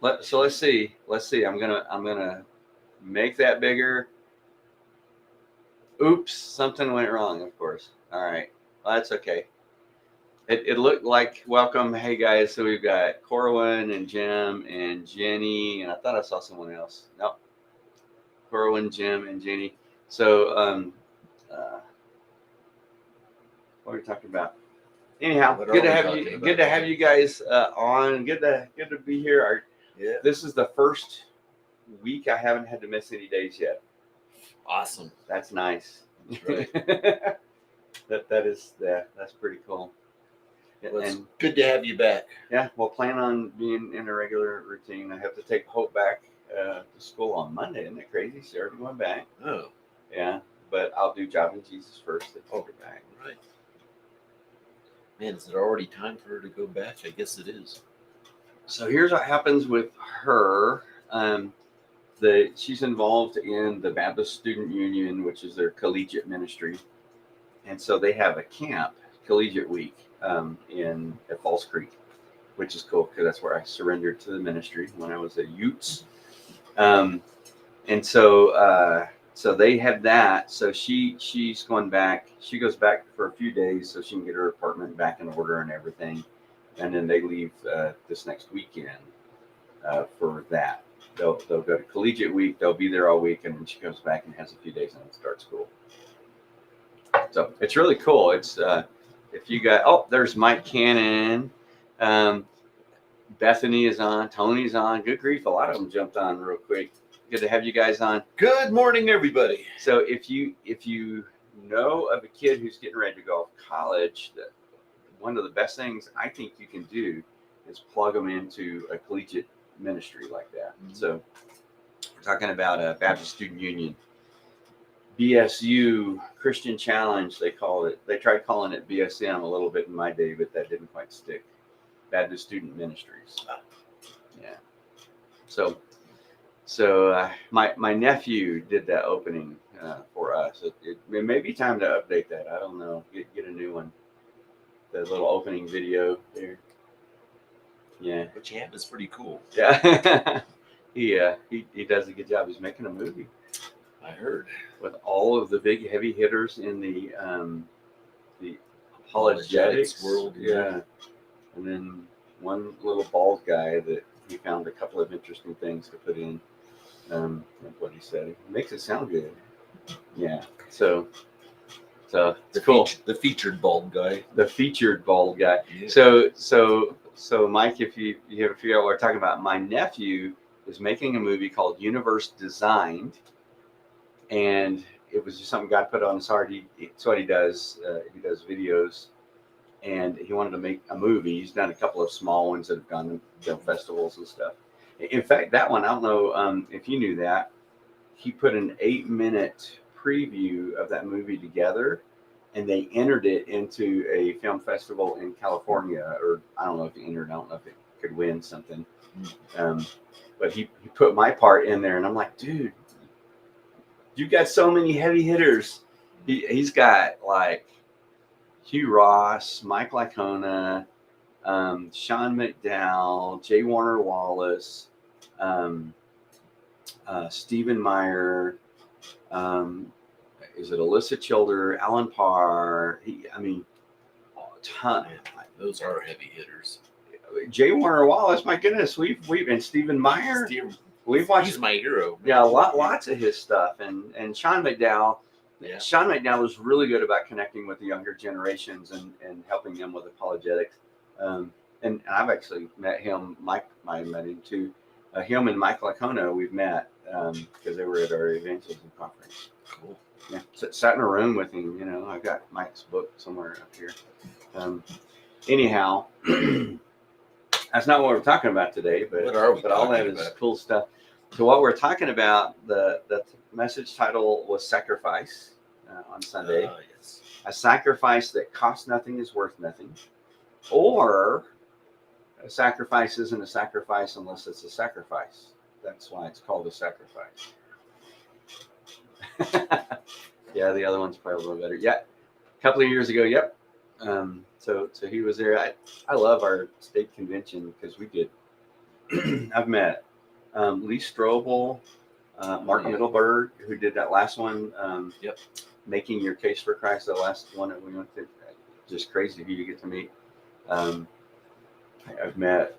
look. So let's see. I'm gonna make that bigger. Oops, something went wrong. Of course. All right. Well, that's okay. It looked like welcome. Hey guys, so we've got Corwin and Jim and Jenny, and I thought I saw someone else. Nope. Corwin, Jim, and Jenny. So what are we talking about? Anyhow, good to have you. Good to have you guys on. Good to be here. Yeah. This is the first week I haven't had to miss any days yet. Awesome. That's nice. That's right. That's pretty cool. Well, it's good to have you back. Yeah, we'll plan on being in a regular routine. I have to take Hope back to school on Monday. Isn't that crazy? She's already going back. Oh. Yeah, but I'll do Jobbing Jesus first to take her back. Right. Man, is it already time for her to go back? I guess it is. So here's what happens with her. She's involved in the Baptist Student Union, which is their collegiate ministry. And so they have a camp, Collegiate Week, at Falls Creek, which is cool because that's where I surrendered to the ministry when I was a Utes. And so they have that. So she's going back. She goes back for a few days so she can get her apartment back in order and everything. And then they leave this next weekend for that. They'll go to Collegiate Week. They'll be there all week, and then she comes back and has a few days and then starts school. So it's really cool. It's if you got there's Mike Cannon, Bethany is on, Tony's on. Good grief, a lot of them jumped on real quick. Good to have you guys on. Good morning, everybody. So if you know of a kid who's getting ready to go off college, one of the best things I think you can do is plug them into a collegiate ministry like that. Mm-hmm. So we're talking about a Baptist Student Union, BSU, Christian Challenge, they call it. They tried calling it BSM a little bit in my day, but that didn't quite stick. Baptist Student Ministries. Yeah. So my nephew did that opening for us. It may be time to update that. I don't know. Get a new one. The little opening video there. Yeah. What you have is pretty cool. Yeah. He does a good job. He's making a movie. I heard. With all of the big heavy hitters in the apologetics world. Yeah. And then one little bald guy that he found a couple of interesting things to put in. Like what he said. It makes it sound good. Yeah. So it's cool. The featured bald guy. The featured bald guy. Yeah. So Mike, if you have a figure out what we're talking about, my nephew is making a movie called Universe Designed. And it was just something God put on his heart. It's what he does. He does videos, and he wanted to make a movie. He's done a couple of small ones that have gone to film festivals and stuff. In fact, that one, I don't know if you knew that, he put an 8-minute preview of that movie together, and they entered it into a film festival in California. Or I don't know if he entered. I don't know if it could win something. But he put my part in there, and I'm like, dude. You got so many heavy hitters. He's got like Hugh Ross, Mike Licona, Sean McDowell, J. Warner Wallace, Stephen Meyer. Is it Alyssa Childer, Alan Parr? A ton. Those are heavy hitters. J. Warner Wallace, my goodness, we've and Stephen Meyer. We've watched. He's my hero. Yeah, lots of his stuff, and Sean McDowell. Yeah. Sean McDowell is really good about connecting with the younger generations and helping them with apologetics. And I've actually met him. I met him too. Him and Mike Licona, we've met because they were at our evangelism conference. Cool. Yeah, sat in a room with him. I've got Mike's book somewhere up here. Anyhow, that's not what we're talking about today. But all that is cool stuff. So what we're talking about, the message title was Sacrifice on Sunday. Yes. A sacrifice that costs nothing is worth nothing. Or a sacrifice isn't a sacrifice unless it's a sacrifice. That's why it's called a sacrifice. Yeah, the other one's probably a little better. Yeah, a couple of years ago, yep. So he was there. I love our state convention because we get I've met Lee Strobel, Mark Yeah. Middleberg, who did that last one. Yep. Making Your Case for Christ, the last one that we went to. Just crazy who you get to meet. I've met,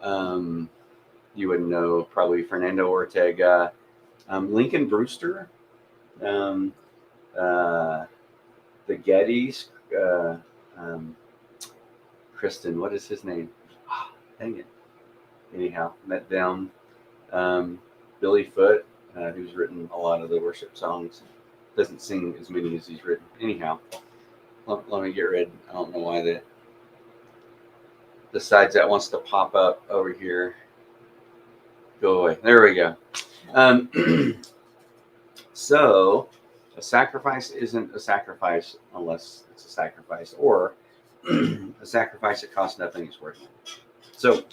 you would know probably Fernando Ortega, Lincoln Brewster, um, the Gettys, Kristen, what is his name? Ah, dang it. Anyhow, met them. Billy Foote, who's written a lot of the worship songs, doesn't sing as many as he's written. Anyhow, let me get rid. I don't know why the sides that wants to pop up over here go away. There we go. So a sacrifice isn't a sacrifice unless it's a sacrifice, or a sacrifice that costs nothing is worth it. So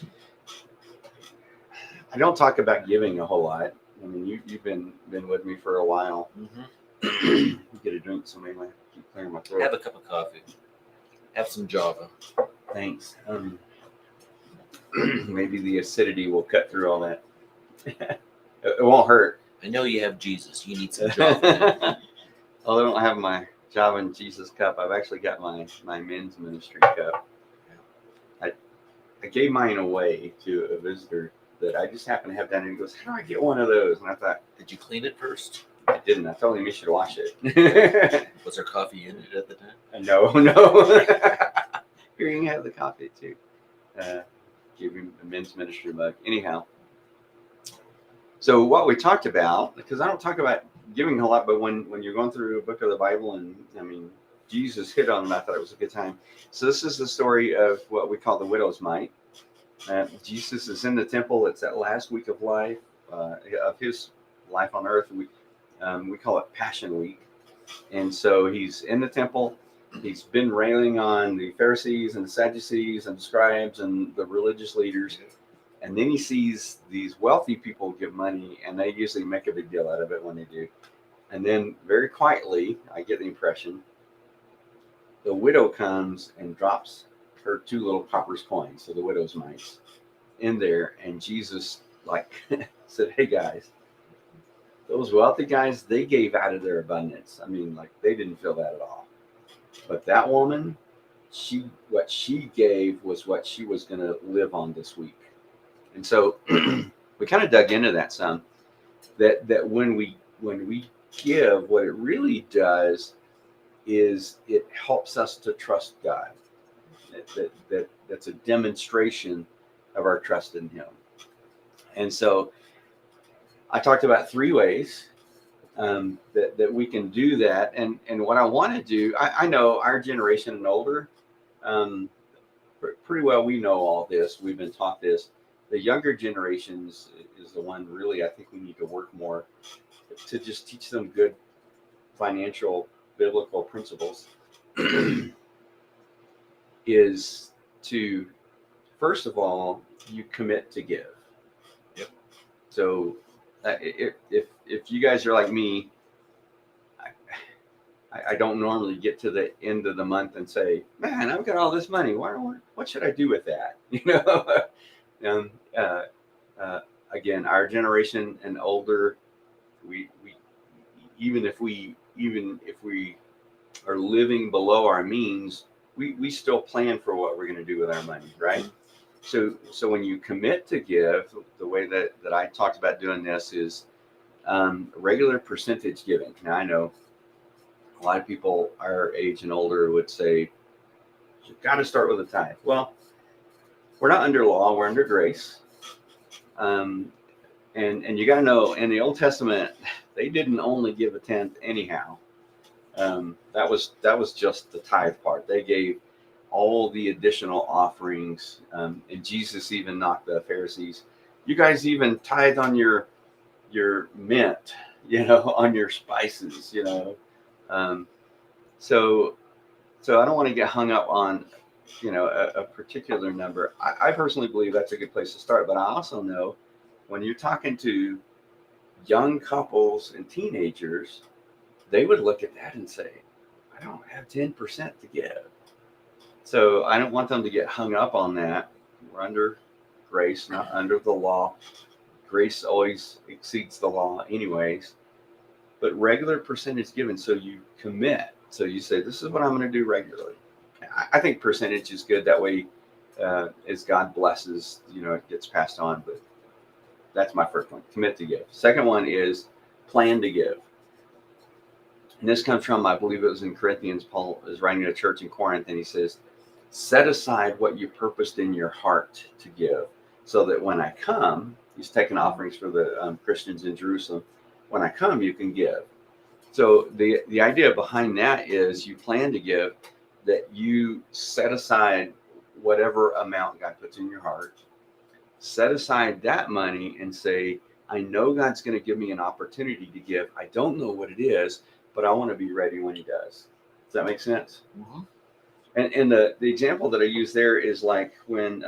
I don't talk about giving a whole lot. I mean, you've been with me for a while. Mm-hmm. Get a drink, so maybe I keep clearing my throat. Have a cup of coffee. Have some Java. Thanks. Maybe the acidity will cut through all that. It won't hurt. I know you have Jesus. You need some Java. Oh, I don't have my Java and Jesus cup. I've actually got my men's ministry cup. I gave mine away to a visitor that I just happened to have down, and he goes, "How do I get one of those?" And I thought, Did you clean it first? I didn't. I told him he should wash it. Was there coffee in it at the time? No. Here you can have the coffee too. Give him a men's ministry mug. Anyhow, so what we talked about, because I don't talk about giving a lot, but when you're going through a book of the Bible, and I mean, Jesus hit on them, I thought it was a good time. So this is the story of what we call the widow's mite. Jesus is in the temple. It's that last week of life, of his life on earth. We call it Passion Week. And so he's in the temple. He's been railing on the Pharisees and the Sadducees and the scribes and the religious leaders. And then he sees these wealthy people give money, and they usually make a big deal out of it when they do. And then very quietly, I get the impression, the widow comes and drops her 2 little coppers coins, so the widow's mites, in there. And Jesus said, "Hey guys, those wealthy guys, they gave out of their abundance. I mean, they didn't feel that at all. But that woman, what she gave was what she was going to live on this week." And so we kind of dug into that some. That when we give, what it really does is it helps us to trust God. That's a demonstration of our trust in Him. And so I talked about 3 ways that we can do that. And what I want to do, I know our generation and older, pretty well we know all this. We've been taught this. The younger generations is the one really I think we need to work more to just teach them good financial biblical principles. Is to, first of all, you commit to give. Yep. So if you guys are like me, I don't normally get to the end of the month and say, "Man, I've got all this money. What should I do with that?" Again, our generation and older, we even if we are living below our means, we still plan for what we're going to do with our money, right? So when you commit to give, the way that I talked about doing this is regular percentage giving. Now, I know a lot of people our age and older would say, "You've got to start with a tithe." Well, we're not under law, we're under grace. And you got to know, in the Old Testament, they didn't only give a tenth anyhow. That was just the tithe part. They gave all the additional offerings, and Jesus even knocked the Pharisees. "You guys even tithe on your mint, on your spices, So I don't want to get hung up on, a particular number. I personally believe that's a good place to start, but I also know when you're talking to young couples and teenagers, they would look at that and say, "I don't have 10% to give." So I don't want them to get hung up on that. We're under grace, not under the law. Grace always exceeds the law, anyways. But regular percentage given, so you commit. So you say, "This is what I'm going to do regularly." I think percentage is good. That way, as God blesses, it gets passed on. But that's my first one: commit to give. Second one is plan to give. And this comes from, I believe it was in Corinthians. Paul is writing to a church in Corinth, and he says, "Set aside what you purposed in your heart to give, so that when I come," he's taking offerings for the Christians in Jerusalem. "When I come, you can give." So the idea behind that is you plan to give, that you set aside whatever amount God puts in your heart, set aside that money and say, "I know God's going to give me an opportunity to give. I don't know what it is, but I want to be ready when he does." Does that make sense? Mm-hmm. And the example that I use there is like when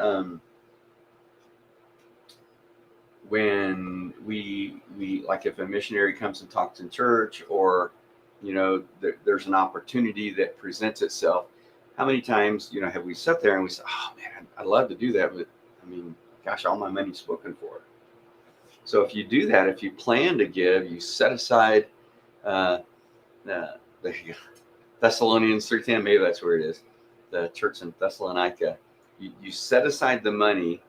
we like, if a missionary comes and talks in church, or there's an opportunity that presents itself. How many times have we sat there and we say, "Oh man, I'd love to do that, but I mean, gosh, all my money's spoken for." So if you do that, if you plan to give, you set aside there you go. Thessalonians 3:10, maybe that's where it is, the church in Thessalonica. You set aside the money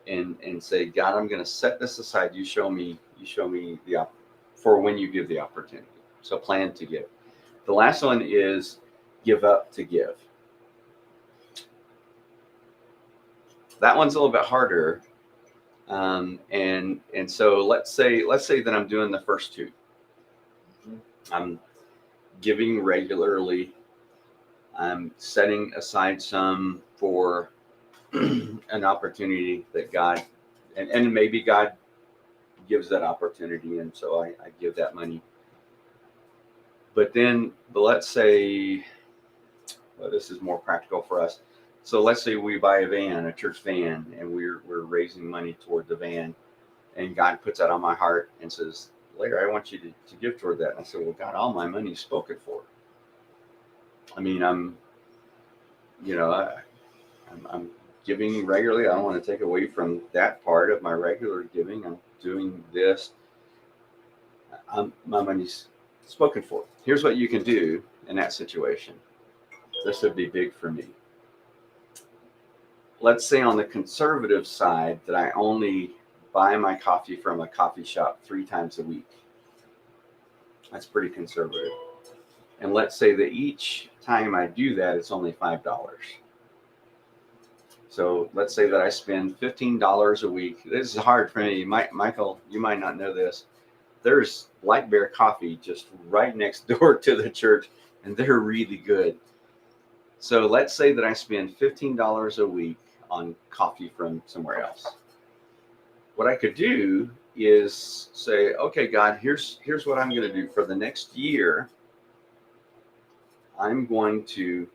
and say, "God, I'm going to set this aside. You show me for when you give the opportunity." So plan to give. The last one is give up to give. That one's a little bit harder. And so let's say that I'm doing the first two. I'm giving regularly. I'm setting aside some for an opportunity that God, and maybe God gives that opportunity, and so I give that money. But let's say, well, this is more practical for us. So let's say we buy a church van, and we're raising money toward the van, and God puts that on my heart and says, "Later, I want you to give toward that." And I said, "Well, God, all my money's spoken for. I mean, I'm giving regularly. I don't want to take away from that part of my regular giving. I'm doing this. My money's spoken for." Here's what you can do in that situation. This would be big for me. Let's say on the conservative side that I only buy my coffee from a coffee shop 3 times a week. That's pretty conservative. And let's say that each time I do that, it's only $5. So let's say that I spend $15 a week. This is hard for me. Michael, you might not know this. There's Black Bear Coffee just right next door to the church, and they're really good. So let's say that I spend $15 a week on coffee from somewhere else. What I could do is say, "Okay, God, here's what I'm going to do for the next year. I'm going to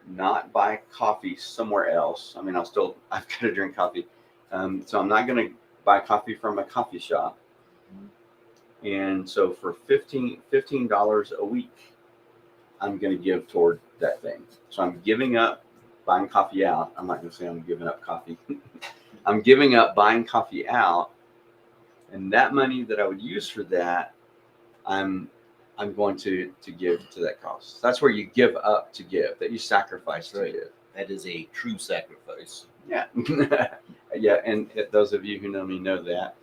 not buy coffee somewhere else. I mean, I've got to drink coffee. So I'm not going to buy coffee from a coffee shop. And so for $15 a week, I'm going to give toward that thing. So I'm giving up buying coffee out. I'm not going to say I'm giving up coffee. I'm giving up buying coffee out. And that money that I would use for that, I'm going to give to that cause." That's where you give up to give, that you sacrifice to give. That is a true sacrifice. Yeah. Yeah. And those of you who know me know that.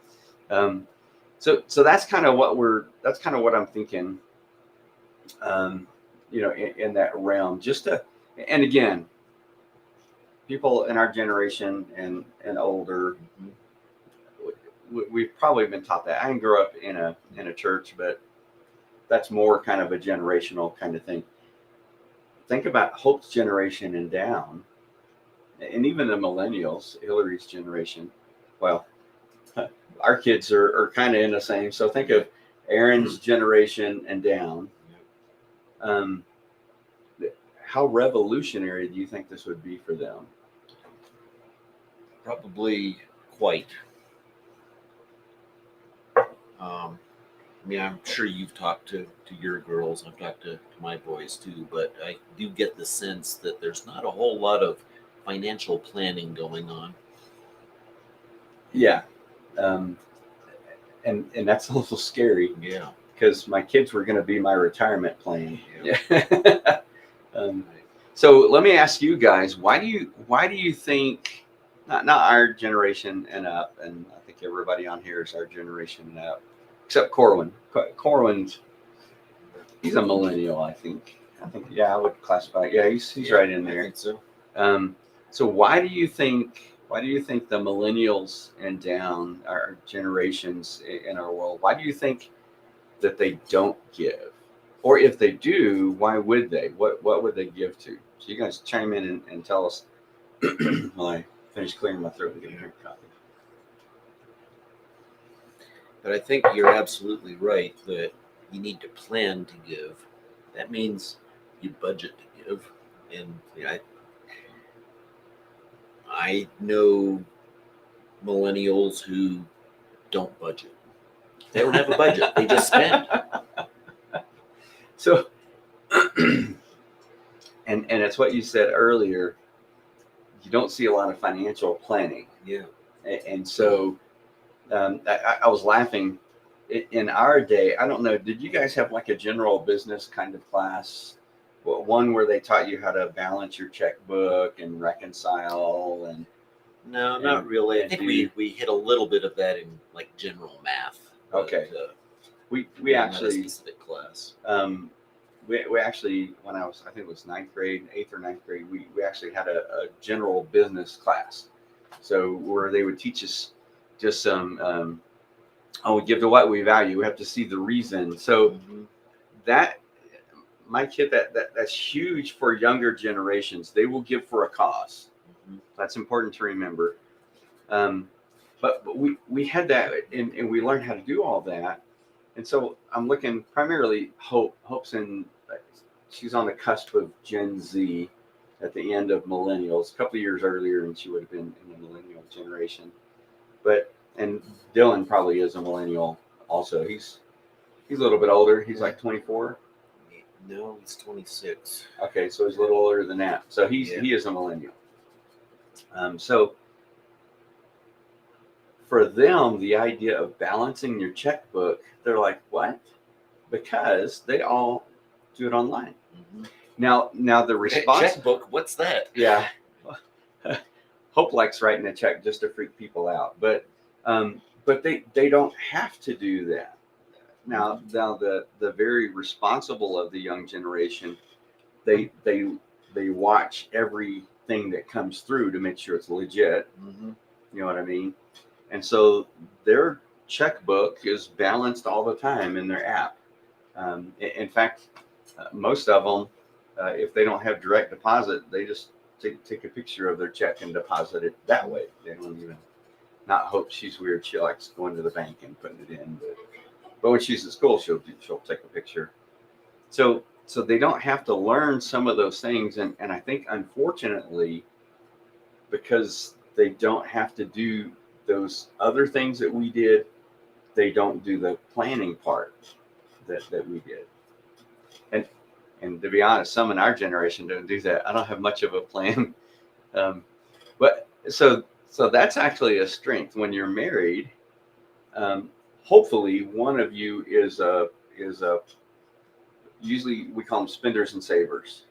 So that's kind of what I'm thinking, in that realm, and again, people in our generation and older, we've probably been taught that. I didn't grow up in a church, but that's more kind of a generational kind of thing. Think about Hope's generation and down, and even the millennials, Hillary's generation. Well, our kids are kind of in the same. So think of Aaron's generation and down. How revolutionary do you think this would be for them? Probably quite. I mean, I'm sure you've talked to your girls. I've talked to my boys too, but I do get the sense that there's not a whole lot of financial planning going on. Yeah. And that's a little scary Yeah. because my kids were going to be my retirement plan. Yeah. um, so let me ask you guys, why do you think not our generation and up, and I think everybody on here is our generation and up, except Corwin. Corwin's he's a millennial, I think. Yeah, I would classify. Yeah, he's right in I there. think so. So why do you think the millennials and down are generations in our world? Why do you think that they don't give, or if they do, why would they? What would they give to? So you guys chime in and tell us while I finish clearing my throat and getting a drink of coffee. But I think you're absolutely right that you need to plan to give. That means you budget to give. And I know millennials who don't budget. They don't have a budget. They just spend. So, and it's what you said earlier. You don't see a lot of financial planning. Yeah. And so I was laughing. In our day, I don't know, did you guys have like a general business kind of class? Well, one where they taught you how to balance your checkbook and reconcile and No, not really. I and think do- we hit a little bit of that in like general math. but, Okay. We not a actually specific class. we actually, when I think it was ninth grade, 8th or 9th grade, we actually had a general business class. So where they would teach us just some we give to what we value. We have to see the reason. So Mhm. that my kid, that's huge for younger generations. They will give for a cause. Mhm. That's important to remember. But we had that, and we learned how to do all that. And so I'm looking primarily Hope's she's on the cusp of Gen Z at the end of millennials, a couple of years earlier, and she would have been in the millennial generation. And Dylan probably is a millennial also. He's a little bit older. He's like 24. No, he's 26. Okay, so he's a little older than that. So he is a millennial. So for them, the idea of balancing your checkbook, they're like, what? Because they all do it online. Mm-hmm. Now the response. Checkbook, what's that? Yeah. Hope likes writing a check just to freak people out, but they don't have to do that. Now the very responsible of the young generation, they watch everything that comes through to make sure it's legit. Mm-hmm. You know what I mean? And so their checkbook is balanced all the time in their app. In fact, most of them, if they don't have direct deposit, they just take a picture of their check and deposit it that way. They don't even. Not Hope, she's weird. She likes going to the bank and putting it in, but when she's at school, she'll take a picture. So they don't have to learn some of those things, and I think unfortunately, because they don't have to do those other things that we did, they don't do the planning part that we did. And to be honest, some in our generation don't do that. I don't have much of a plan. But so that's actually a strength when you're married. Hopefully one of you is a usually we call them spenders and savers,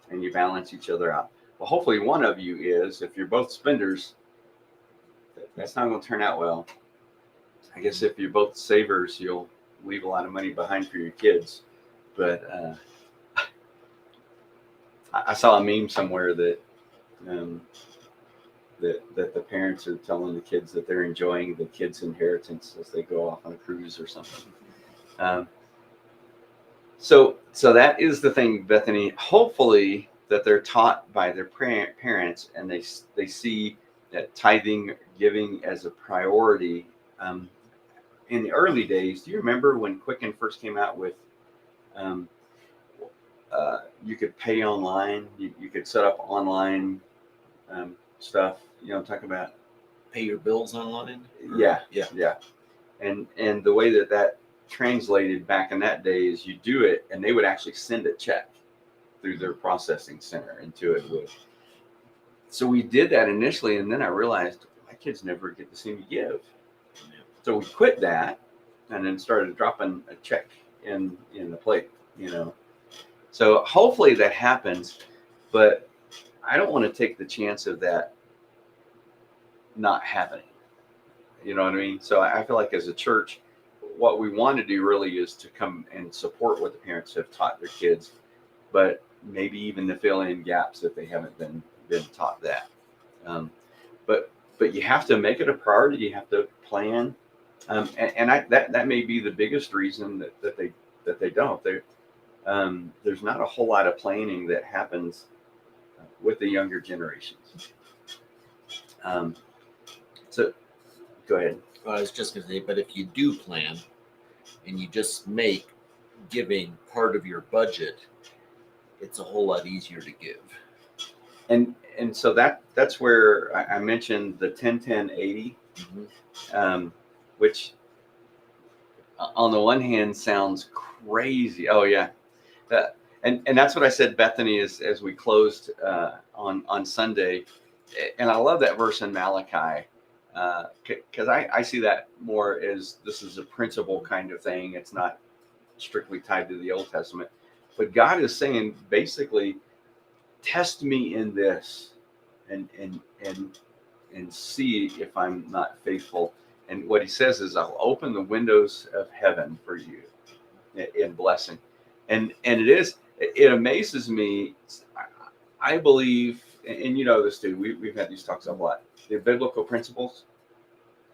and you balance each other out. Well, hopefully one of you is. If you're both spenders, that's not going to turn out well. I guess if you're both savers, you'll leave a lot of money behind for your kids. But I saw a meme somewhere that that the parents are telling the kids that they're enjoying the kids' inheritance as they go off on a cruise or something. So that is the thing, Bethany. Hopefully that they're taught by their parents, and they see that tithing, giving as a priority. In the early days, do you remember when Quicken first came out with you could pay online, you could set up online stuff, you know what I'm talking about? Pay your bills online? Yeah. And the way that translated back in that day is you do it and they would actually send a check through their processing center into it. So we did that initially, and then I realized, kids never get to see me give. So we quit that and then started dropping a check in the plate, So hopefully that happens, but I don't want to take the chance of that not happening. You know what I mean? So I feel like as a church, what we want to do really is to come and support what the parents have taught their kids, but maybe even to fill in gaps if they haven't been taught that. But you have to make it a priority. You have to plan, that may be the biggest reason that they don't. There's not a whole lot of planning that happens with the younger generations. So go ahead. Well, I was just going to say, but if you do plan and you just make giving part of your budget, it's a whole lot easier to give. And so that's where I mentioned the 10-10-80, which on the one hand sounds crazy. Oh yeah. And that's what I said, Bethany, as we closed on Sunday. And I love that verse in Malachi, because I see that more as this is a principle kind of thing. It's not strictly tied to the Old Testament. But God is saying, basically, test me in this and see if I'm not faithful. And what he says is, I'll open the windows of heaven for you in blessing. And it amazes me. I believe, and you know this too, we've had these talks a lot. The biblical principles,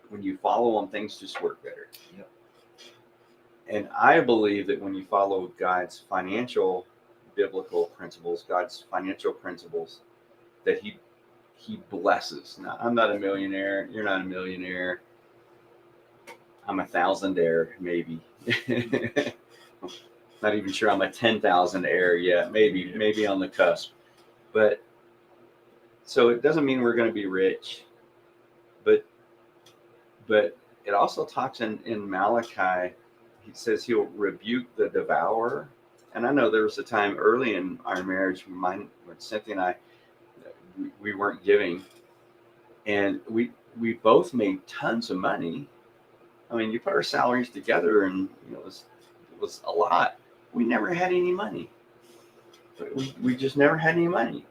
when you follow them, things just work better. Yep. And I believe that when you follow God's biblical principles, God's financial principles, that he blesses. Now, I'm not a millionaire. You're not a millionaire. I'm a thousandaire, maybe. Not even sure I'm a 10,000-aire yet. Maybe on the cusp. But so it doesn't mean we're going to be rich. But it also talks in Malachi, he says he'll rebuke the devourer. And I know there was a time early in our marriage when Cynthia and I, we weren't giving, and we both made tons of money. I mean, you put our salaries together, and it was a lot. We never had any money. We just never had any money.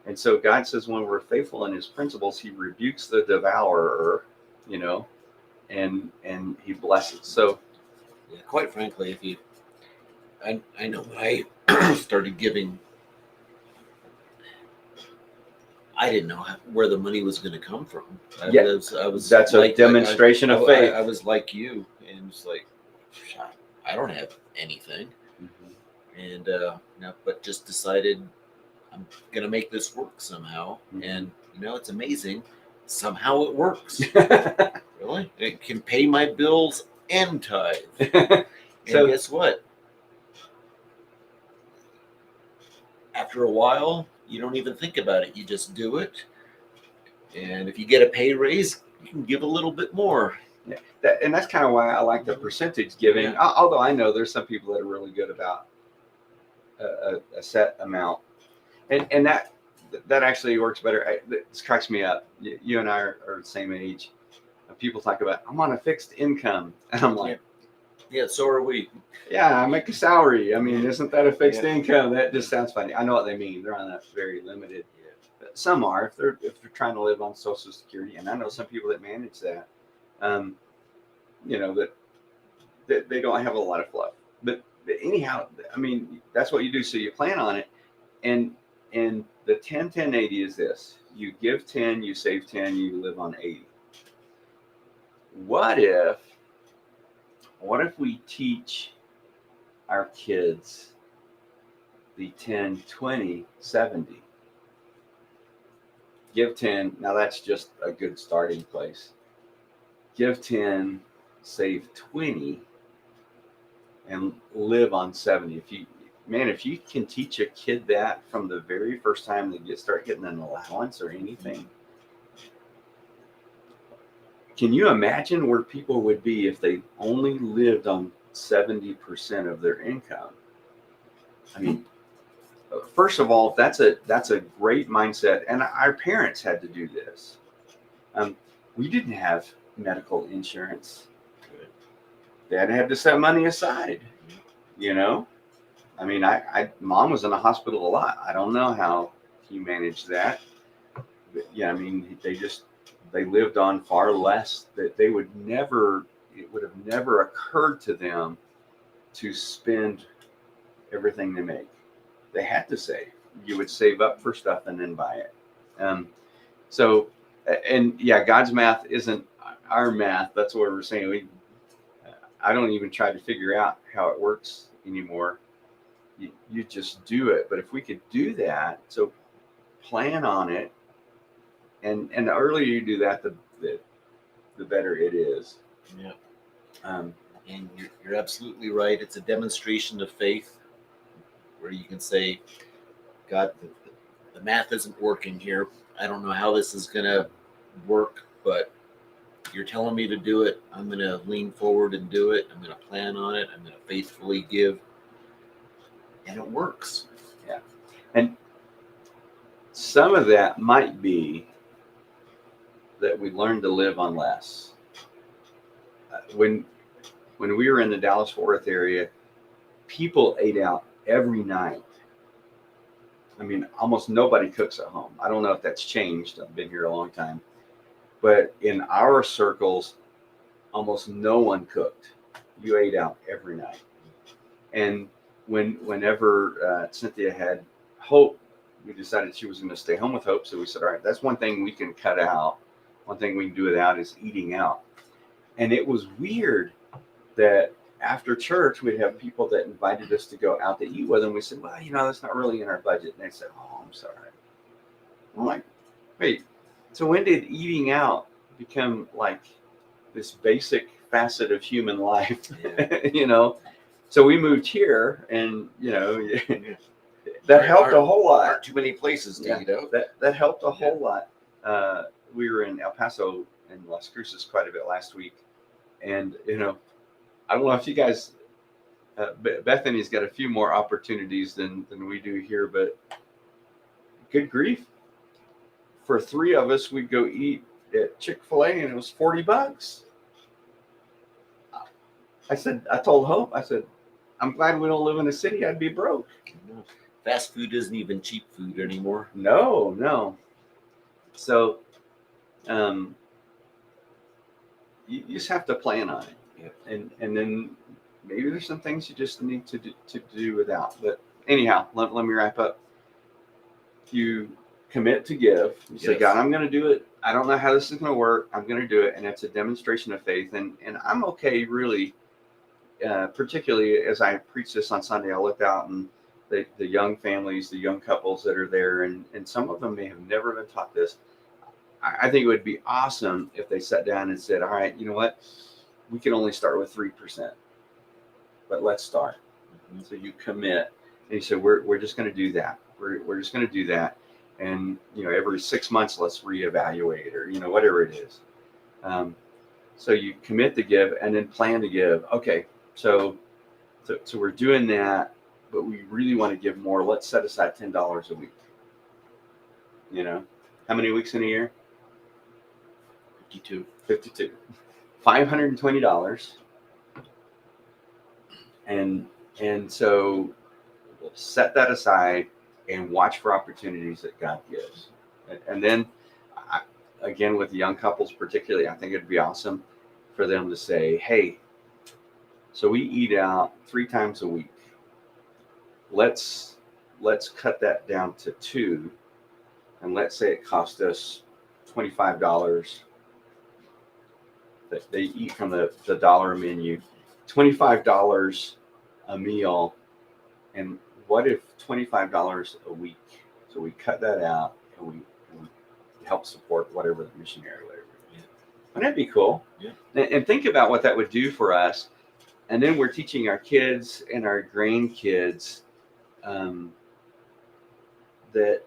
And so God says, when we're faithful in His principles, He rebukes the devourer, and He blesses. So, yeah, quite frankly, I know when I started giving, I didn't know where the money was going to come from. I was that's a demonstration of faith. I was like you, and it's like, I don't have anything, and but just decided I'm going to make this work somehow, and it's amazing. Somehow it works. Really, it can pay my bills and tithe. And guess what? After a while, you don't even think about it. You just do it. And if you get a pay raise, you can give a little bit more. Yeah. And that's kind of why I like the percentage giving. Yeah. Although I know there's some people that are really good about a set amount. And that actually works better. This cracks me up. You and I are the same age. People talk about, I'm on a fixed income. And I'm like, yeah, so are we. Yeah, I make a salary. I mean, isn't that a fixed income? That just sounds funny. I know what they mean. They're on a very limited. But some are, if they're trying to live on Social Security, and I know some people that manage that. That they don't have a lot of fluff. But anyhow, I mean, that's what you do. So you plan on it, and the 10-10-80 is this: you give 10, you save 10, you live on 80. What if we teach our kids the 10-20-70? Give 10. Now that's just a good starting place. Give 10, save 20, and live on 70. If you can teach a kid that from the very first time they start getting an allowance or anything, can you imagine where people would be if they only lived on 70% of their income? I mean, first of all, that's a great mindset, and our parents had to do this. we didn't have medical insurance. Dad had to set money aside, you know. I mean, mom was in the hospital a lot. I don't know how he managed that. But yeah, I mean, they lived on far less. That they would never. It would have never occurred to them to spend everything they make. They had to save. You would save up for stuff and then buy it. So, and yeah, God's math isn't our math. That's what we're saying. I don't even try to figure out how it works anymore. You just do it. But if we could do that, so plan on it, and the earlier you do that, the better it is. Yeah. Um, And you're absolutely right. It's a demonstration of faith where you can say, God, the math isn't working here. I don't know how this is going to work, but you're telling me to do it. I'm going to lean forward and do it. I'm going to plan on it. I'm going to faithfully give. And it works. Yeah. And some of that might be that we learn to live on less. When we were in the Dallas-Fort Worth area, people ate out every night. I mean, almost nobody cooks at home. I don't know if that's changed. I've been here a long time. But in our circles, almost no one cooked. You ate out every night. And whenever Cynthia had Hope, we decided she was going to stay home with Hope. So we said, all right, that's one thing we can cut out. One thing we can do without is eating out. And it was weird that after church, we'd have people that invited us to go out to eat with them. We said, well, that's not really in our budget. And they said, oh, I'm sorry. I'm like, wait, so when did eating out become like this basic facet of human life? Yeah. So we moved here, and, that helped a whole lot. Aren't too many places to eat out. That helped a whole lot. We were in El Paso and Las Cruces quite a bit last week. And, I don't know if you guys, Bethany's got a few more opportunities than we do here, but good grief. For 3 of us, we'd go eat at Chick-fil-A and it was $40. I told Hope, I'm glad we don't live in a city. I'd be broke. Fast food isn't even cheap food anymore. No. So, you just have to plan on it. Yeah. And then maybe there's some things you just need to do without. But anyhow, let me wrap up. You commit to give. You say, God, I'm going to do it. I don't know how this is going to work. I'm going to do it. And it's a demonstration of faith. And I'm okay, really, particularly as I preach this on Sunday, I looked out and the young families, the young couples that are there, and some of them may have never been taught this. I think it would be awesome if they sat down and said, all right, you know what? We can only start with 3%, but let's start. Mm-hmm. So you commit, and you say, we're just going to do that. We're just going to do that. And, every 6 months, let's reevaluate, or, whatever it is. So you commit to give and then plan to give. Okay. So we're doing that, but we really want to give more. Let's set aside $10 a week. How many weeks in a year? 52. $520. And so we'll set that aside and watch for opportunities that God gives. And then, again, with young couples particularly, I think it'd be awesome for them to say, hey, so we eat out 3 times a week. Let's cut that down to 2. And let's say it cost us $25 that they eat from the dollar menu, $25 a meal. And what if $25 a week? So we cut that out and we help support whatever the missionary, whatever. Yeah. Wouldn't that be cool? Yeah. And think about what that would do for us. And then we're teaching our kids and our grandkids that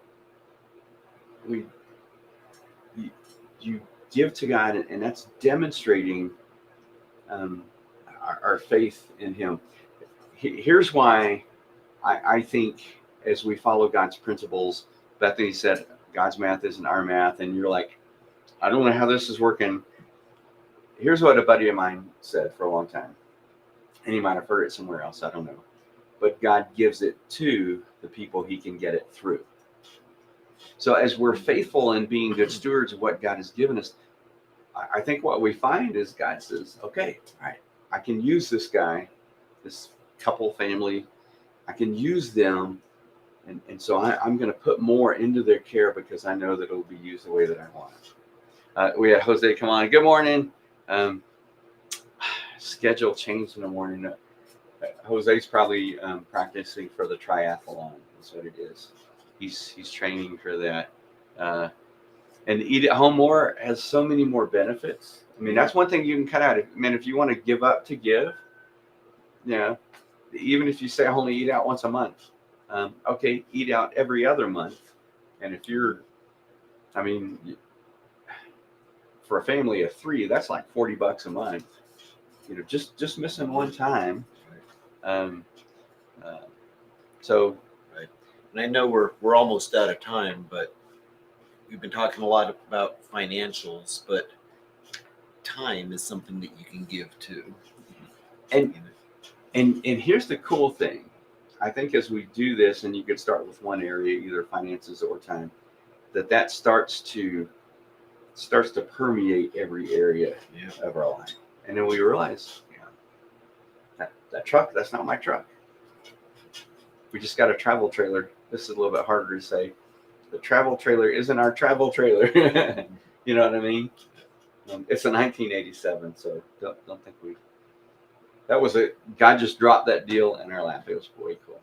you give to God, and that's demonstrating our faith in Him. Here's why I think as we follow God's principles, Bethany said God's math isn't our math, and you're like, I don't know how this is working. Here's what a buddy of mine said for a long time, and he might have heard it somewhere else. I don't know, but God gives it to the people He can get it through. So as we're faithful in being good stewards of what God has given us, I think what we find is God says, okay, all right, I can use this guy, this couple family, I can use them. And so I'm going to put more into their care because I know that it will be used the way that I want it. We had Jose come on. Good morning. Schedule changed in the morning. Jose's probably practicing for the triathlon. That's what it is. He's training for that. And Eat at Home More has so many more benefits. I mean, that's one thing you can cut out. Man, if you want to give up to give, even if you say I only eat out once a month, okay, eat out every other month. And if you're, I mean, for a family of 3, that's like $40 a month. Just missing one time. So, right. And I know we're almost out of time, but we've been talking a lot about financials, but time is something that you can give to. And here's the cool thing. I think as we do this, and you could start with one area, either finances or time, that starts to permeate every area of our life. And then we realize, that truck, that's not my truck. We just got a travel trailer. This is a little bit harder to say. The travel trailer isn't our travel trailer. You know what I mean? It's a 1987, so don't think that was God just dropped that deal in our lap. It was way cool.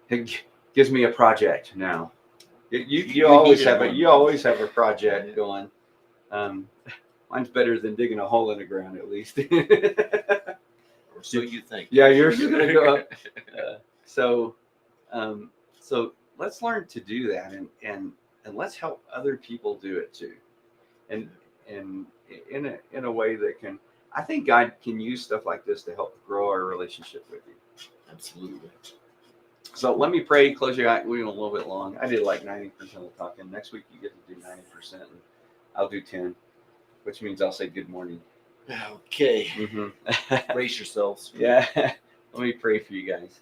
It gives me a project now. You always have a project going. Mine's better than digging a hole in the ground, at least. Or so you think. Yeah, yours is going to go up. So let's learn to do that, and let's help other people do it too, and in a way that can. I think God can use stuff like this to help grow our relationship with you. Absolutely. So let me pray. Close your eyes. We went a little bit long. I did like 90% of the talking. Next week you get to do 90%, and I'll do 10, which means I'll say good morning. Okay. Mm-hmm. Brace yourselves. Yeah. Let me pray for you guys.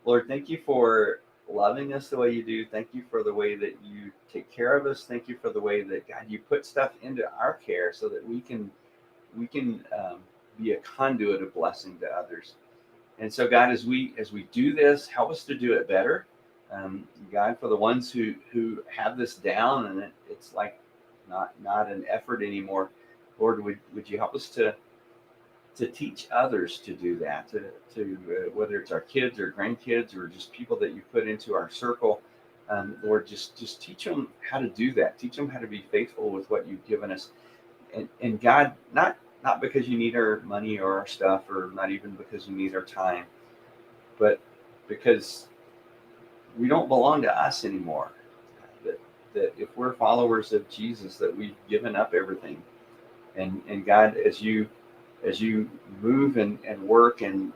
Lord, thank you for loving us the way you do. Thank you for the way that you take care of us. Thank you for the way that, God, you put stuff into our care so that we can be a conduit of blessing to others. And so, God, as we do this, help us to do it better. God, for the ones who have this down and it's like not an effort anymore, Lord, would you help us to teach others to do that, to whether it's our kids or grandkids or just people that you put into our circle, Lord, just teach them how to do that. Teach them how to be faithful with what you've given us. And God, not because you need our money or our stuff, or not even because you need our time, but because we don't belong to us anymore. That if we're followers of Jesus, that we've given up everything. And God, as you move and work and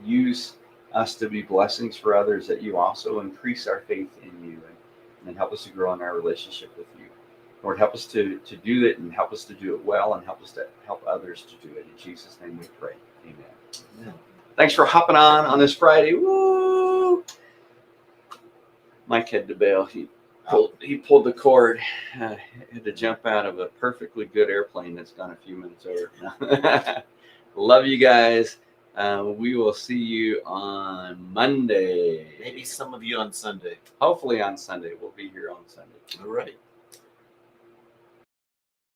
use us to be blessings for others, that you also increase our faith in you and help us to grow in our relationship with you. Lord, help us to do it, and help us to do it well, and help us to help others to do it. In Jesus' name we pray. Amen. Thanks for hopping on this Friday. Woo! Mike had to bail. He pulled the cord. Had to jump out of a perfectly good airplane that's gone a few minutes over. Love you guys. We will see you on Monday. Maybe some of you on Sunday. Hopefully on Sunday. We'll be here on Sunday. All right.